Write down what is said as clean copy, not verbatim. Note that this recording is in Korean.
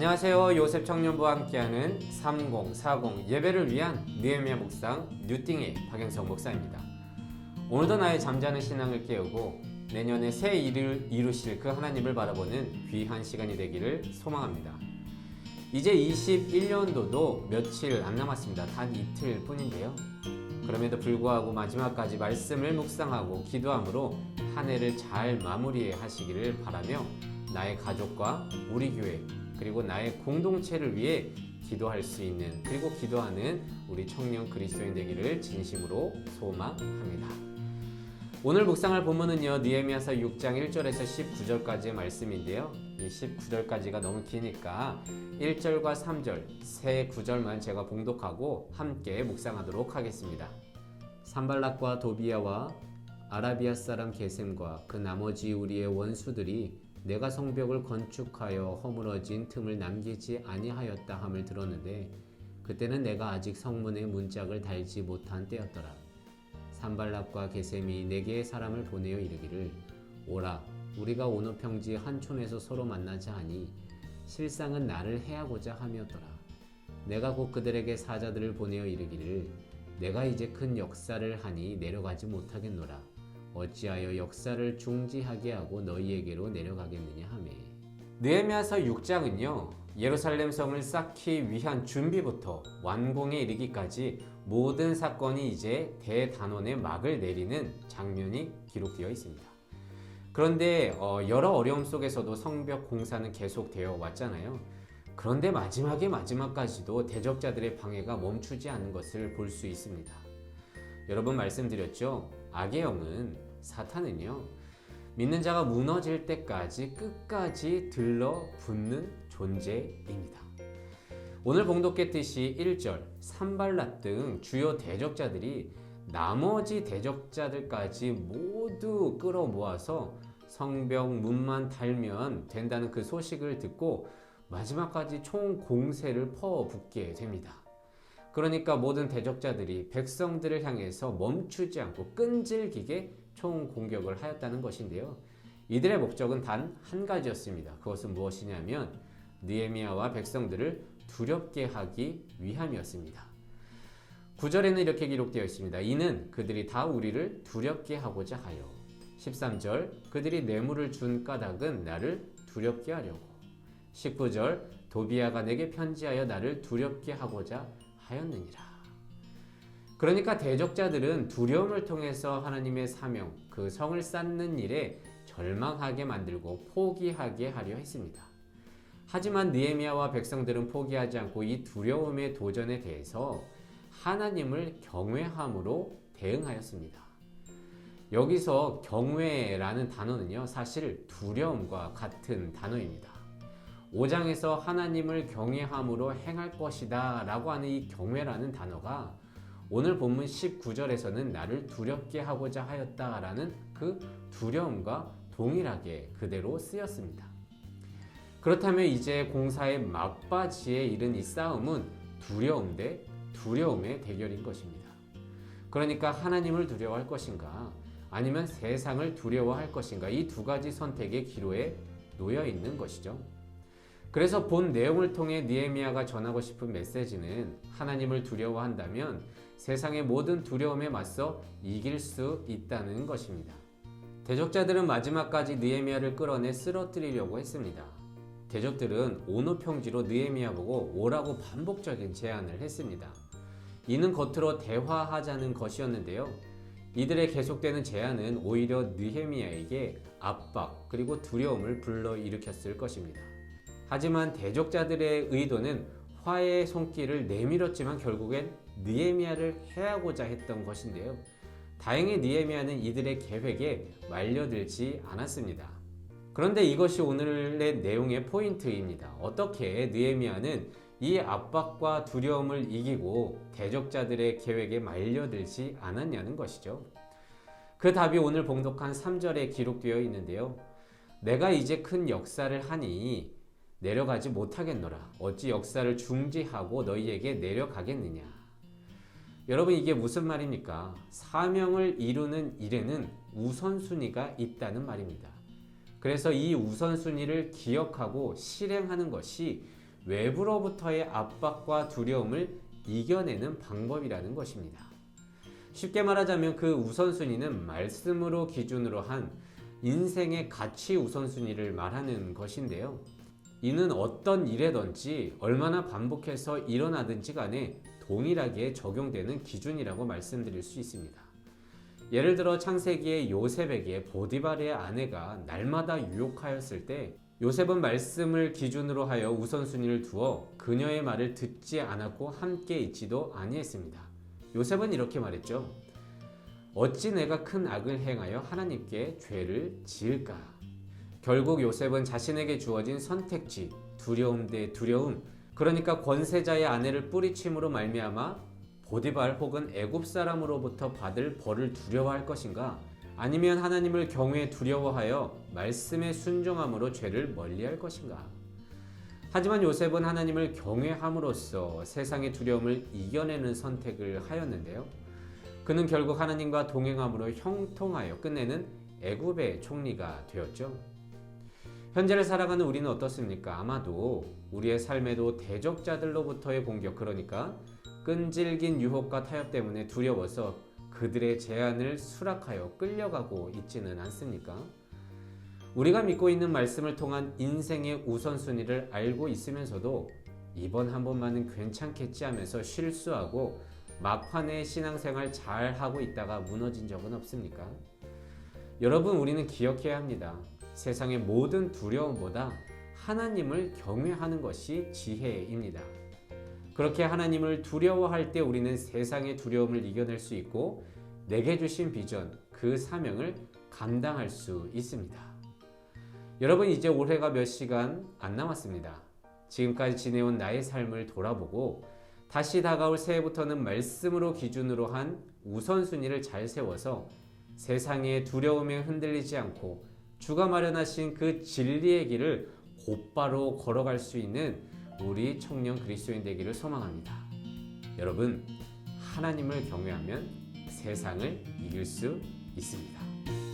안녕하세요. 요셉 청년부와 함께하는 3040 예배를 위한 느헤미야 묵상 뉴띵의 박영성 목사입니다. 오늘도 나의 잠자는 신앙을 깨우고 내년에 새 일을 이루실 그 하나님을 바라보는 귀한 시간이 되기를 소망합니다. 이제 21년도도 며칠 안 남았습니다. 단 이틀 뿐인데요. 그럼에도 불구하고 마지막까지 말씀을 묵상하고 기도함으로 한 해를 잘 마무리하시기를 바라며 나의 가족과 우리 교회 그리고 나의 공동체를 위해 기도할 수 있는 그리고 기도하는 우리 청년 그리스도인 되기를 진심으로 소망합니다. 오늘 묵상할 본문은요, 느헤미야서 6장 1절에서 19절까지의 말씀인데요. 이 19절까지가 너무 기니까 1절과 3절 세 구절만 제가 봉독하고 함께 묵상하도록 하겠습니다. 산발락과 도비야와 아라비아 사람 게셈과 그 나머지 우리의 원수들이 내가 성벽을 건축하여 허물어진 틈을 남기지 아니하였다 함을 들었는데 그때는 내가 아직 성문에 문짝을 달지 못한 때였더라. 산발락과 게셈이 내게 사람을 보내어 이르기를 오라 우리가 오노 평지 한 촌에서 서로 만나자 하니 실상은 나를 해하고자 함이었더라. 내가 곧 그들에게 사자들을 보내어 이르기를 내가 이제 큰 역사를 하니 내려가지 못하겠노라. 어찌하여 역사를 중지하게 하고 너희에게로 내려가겠느냐 하매. 느헤미야서 6장은요 예루살렘 성을 쌓기 위한 준비부터 완공에 이르기까지 모든 사건이 이제 대단원의 막을 내리는 장면이 기록되어 있습니다. 그런데 여러 어려움 속에서도 성벽 공사는 계속되어 왔잖아요. 그런데 마지막까지도 대적자들의 방해가 멈추지 않는 것을 볼 수 있습니다. 여러분 말씀드렸죠? 악의 영은 사탄은요 믿는 자가 무너질 때까지 끝까지 들러붙는 존재입니다. 오늘 봉독했듯이 1절 산발락 등 주요 대적자들이 나머지 대적자들까지 모두 끌어모아서 성벽 문만 달면 된다는 그 소식을 듣고 마지막까지 총공세를 퍼붓게 됩니다. 그러니까 모든 대적자들이 백성들을 향해서 멈추지 않고 끈질기게 총공격을 하였다는 것인데요. 이들의 목적은 단 한 가지였습니다. 그것은 무엇이냐면 느헤미야와 백성들을 두렵게 하기 위함이었습니다. 9절에는 이렇게 기록되어 있습니다. 이는 그들이 다 우리를 두렵게 하고자 하여 13절 그들이 뇌물을 준 까닭은 나를 두렵게 하려고 19절 도비야가 내게 편지하여 나를 두렵게 하고자 하였느니라. 그러니까 대적자들은 두려움을 통해서 하나님의 사명, 그 성을 쌓는 일에 절망하게 만들고 포기하게 하려 했습니다. 하지만 느헤미야와 백성들은 포기하지 않고 이 두려움의 도전에 대해서 하나님을 경외함으로 대응하였습니다. 여기서 경외라는 단어는요, 사실 두려움과 같은 단어입니다. 5장에서 하나님을 경외함으로 행할 것이다 라고 하는 이 경외라는 단어가 오늘 본문 19절에서는 나를 두렵게 하고자 하였다 라는 그 두려움과 동일하게 그대로 쓰였습니다. 그렇다면 이제 공사의 막바지에 이른 이 싸움은 두려움 대 두려움의 대결인 것입니다. 그러니까 하나님을 두려워할 것인가 아니면 세상을 두려워할 것인가 이 두 가지 선택의 기로에 놓여 있는 것이죠. 그래서 본 내용을 통해 느헤미야가 전하고 싶은 메시지는 하나님을 두려워한다면 세상의 모든 두려움에 맞서 이길 수 있다는 것입니다. 대적자들은 마지막까지 느헤미야를 끌어내 쓰러뜨리려고 했습니다. 대적들은 오노 평지로 느헤미야 보고 오라고 반복적인 제안을 했습니다. 이는 겉으로 대화하자는 것이었는데요. 이들의 계속되는 제안은 오히려 느헤미야에게 압박 그리고 두려움을 불러일으켰을 것입니다. 하지만 대적자들의 의도는 화해의 손길을 내밀었지만 결국엔 느헤미야를 해하고자 했던 것인데요. 다행히 느헤미야는 이들의 계획에 말려들지 않았습니다. 그런데 이것이 오늘의 내용의 포인트입니다. 어떻게 느헤미야는 이 압박과 두려움을 이기고 대적자들의 계획에 말려들지 않았냐는 것이죠. 그 답이 오늘 봉독한 3절에 기록되어 있는데요. 내가 이제 큰 역사를 하니 내려가지 못하겠노라. 어찌 역사를 중지하고 너희에게 내려가겠느냐. 여러분 이게 무슨 말입니까? 사명을 이루는 일에는 우선순위가 있다는 말입니다. 그래서 이 우선순위를 기억하고 실행하는 것이 외부로부터의 압박과 두려움을 이겨내는 방법이라는 것입니다. 쉽게 말하자면 그 우선순위는 말씀으로 기준으로 한 인생의 가치 우선순위를 말하는 것인데요. 이는 어떤 일이든지 얼마나 반복해서 일어나든지 간에 동일하게 적용되는 기준이라고 말씀드릴 수 있습니다. 예를 들어 창세기의 요셉에게 보디발의 아내가 날마다 유혹하였을 때 요셉은 말씀을 기준으로 하여 우선순위를 두어 그녀의 말을 듣지 않았고 함께 있지도 아니했습니다. 요셉은 이렇게 말했죠. 어찌 내가 큰 악을 행하여 하나님께 죄를 지을까? 결국 요셉은 자신에게 주어진 선택지, 두려움 대 두려움, 그러니까 권세자의 아내를 뿌리침으로 말미암아 보디발 혹은 애굽 사람으로부터 받을 벌을 두려워할 것인가? 아니면 하나님을 경외 두려워하여 말씀에 순종함으로 죄를 멀리할 것인가? 하지만 요셉은 하나님을 경외함으로써 세상의 두려움을 이겨내는 선택을 하였는데요. 그는 결국 하나님과 동행함으로 형통하여 끝내는 애굽의 총리가 되었죠. 현재를 살아가는 우리는 어떻습니까? 아마도 우리의 삶에도 대적자들로부터의 공격, 그러니까 끈질긴 유혹과 타협 때문에 두려워서 그들의 제안을 수락하여 끌려가고 있지는 않습니까? 우리가 믿고 있는 말씀을 통한 인생의 우선순위를 알고 있으면서도 이번 한 번만은 괜찮겠지 하면서 실수하고 막판에 신앙생활 잘 하고 있다가 무너진 적은 없습니까? 여러분, 우리는 기억해야 합니다. 세상의 모든 두려움보다 하나님을 경외하는 것이 지혜입니다. 그렇게 하나님을 두려워할 때 우리는 세상의 두려움을 이겨낼 수 있고 내게 주신 비전, 그 사명을 감당할 수 있습니다. 여러분, 이제 올해가 몇 시간 안 남았습니다. 지금까지 지내온 나의 삶을 돌아보고 다시 다가올 새해부터는 말씀으로 기준으로 한 우선순위를 잘 세워서 세상의 두려움에 흔들리지 않고 주가 마련하신 그 진리의 길을 곧바로 걸어갈 수 있는 우리 청년 그리스도인 되기를 소망합니다. 여러분, 하나님을 경외하면 세상을 이길 수 있습니다.